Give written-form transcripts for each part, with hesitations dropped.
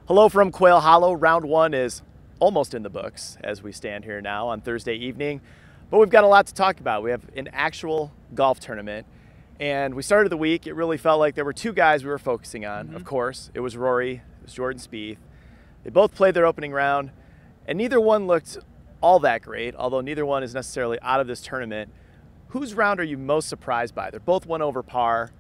Hello from Quail Hollow. Round one is almost in the books as we stand here now on Thursday evening, but we've got a lot to talk about. We have an actual golf tournament, and we started the week. It really felt like there were two guys we were focusing on. Of course, it was Rory, it was Jordan Spieth. They both played their opening round, and neither one looked all that great, although neither one is necessarily out of this tournament. Whose round are you most surprised by? They're both one over par,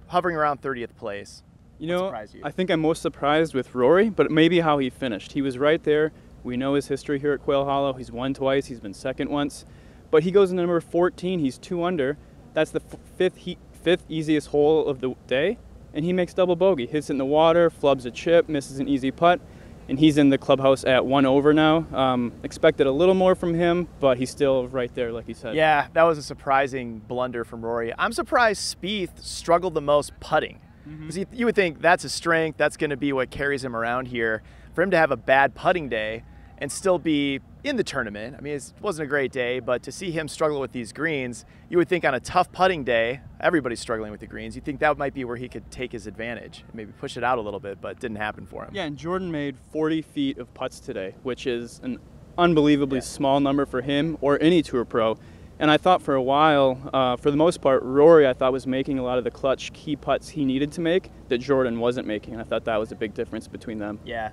hovering around 30th place. You know, I think I'm most surprised with Rory, but maybe how he finished. He was right there. We know his history here at Quail Hollow. He's won twice. He's been second once. But he goes into number 14. He's 2 under. That's the fifth easiest hole of the day, and he makes double bogey. Hits it in the water, flubs a chip, misses an easy putt, and he's in the clubhouse at 1 over now. Expected a little more from him, but he's still right there, like you said. Yeah, that was a surprising blunder from Rory. I'm surprised Spieth struggled the most putting. Because you would think that's a strength, that's going to be what carries him around here. For him to have a bad putting day and still be in the tournament, I mean, it wasn't a great day, but to see him struggle with these greens, you would think on a tough putting day, everybody's struggling with the greens, you'd think that might be where he could take his advantage, maybe push it out a little bit, but it didn't happen for him. Yeah, and Jordan made 40 feet of putts today, which is an unbelievably small number for him or any tour pro. And I thought for a while, for the most part, Rory I thought was making a lot of the clutch key putts he needed to make that Jordan wasn't making. And I thought that was a big difference between them. Yeah.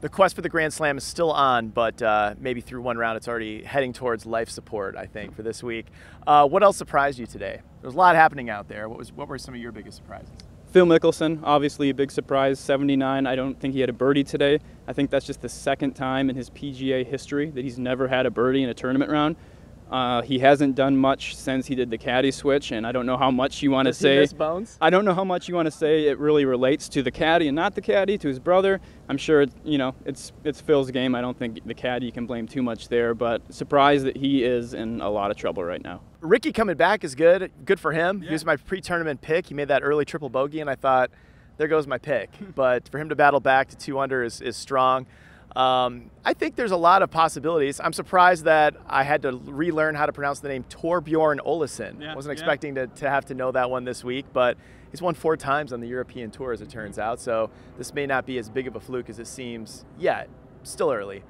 The quest for the Grand Slam is still on, but maybe through one round it's already heading towards life support, I think, for this week. What else surprised you today? There was a lot happening out there. What were some of your biggest surprises? Phil Mickelson, obviously a big surprise, 79. I don't think he had a birdie today. I think that's just the second time in his PGA history that he's never had a birdie in a tournament round. He hasn't done much since he did the caddy switch, and I don't know how much you want to say. He miss Bones? I don't know how much you want to say it really relates to the caddy and not the caddy, to his brother. I'm sure it's Phil's game. I don't think the caddy can blame too much there, but surprised that he is in a lot of trouble right now. Rickie coming back is good. Good for him. Yeah. He was my pre-tournament pick. He made that early triple bogey, and I thought, there goes my pick. But for him to battle back to 2 under is strong. I think there's a lot of possibilities. I'm surprised that I had to relearn how to pronounce the name Torbjorn Olesen. Yeah, Wasn't expecting to have to know that one this week, but he's won 4 times on the European Tour, as it turns out, so this may not be as big of a fluke as it seems yet. Still early.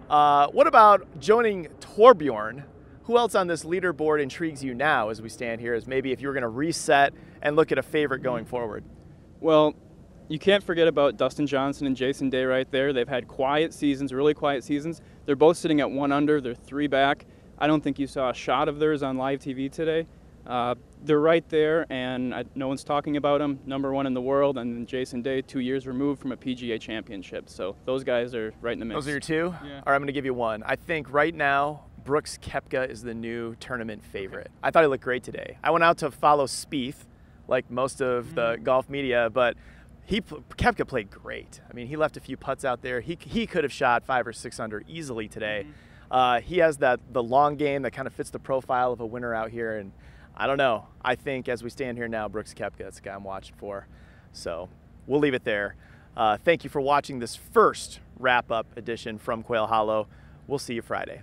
What about joining Torbjorn? Who else on this leaderboard intrigues you now as we stand here, as maybe if you were going to reset and look at a favorite going forward? Well, you can't forget about Dustin Johnson and Jason Day right there. They've had quiet seasons, really quiet seasons. They're both sitting at 1 under. They're 3 back. I don't think you saw a shot of theirs on live TV today. They're right there, and no one's talking about them. #1 in the world, and then Jason Day, 2 years removed from a PGA Championship. So those guys are right in the mix. Those are your 2? Yeah. All right, I'm going to give you 1. I think right now, Brooks Koepka is the new tournament favorite. I thought he looked great today. I went out to follow Spieth, like most of the golf media, but Koepka played great. I mean, he left a few putts out there. He could have shot 5 or 6 under easily today. He has the long game that kind of fits the profile of a winner out here, and I don't know. I think as we stand here now, Brooks Koepka, that's the guy I'm watching for. So we'll leave it there. Thank you for watching this first wrap-up edition from Quail Hollow. We'll see you Friday.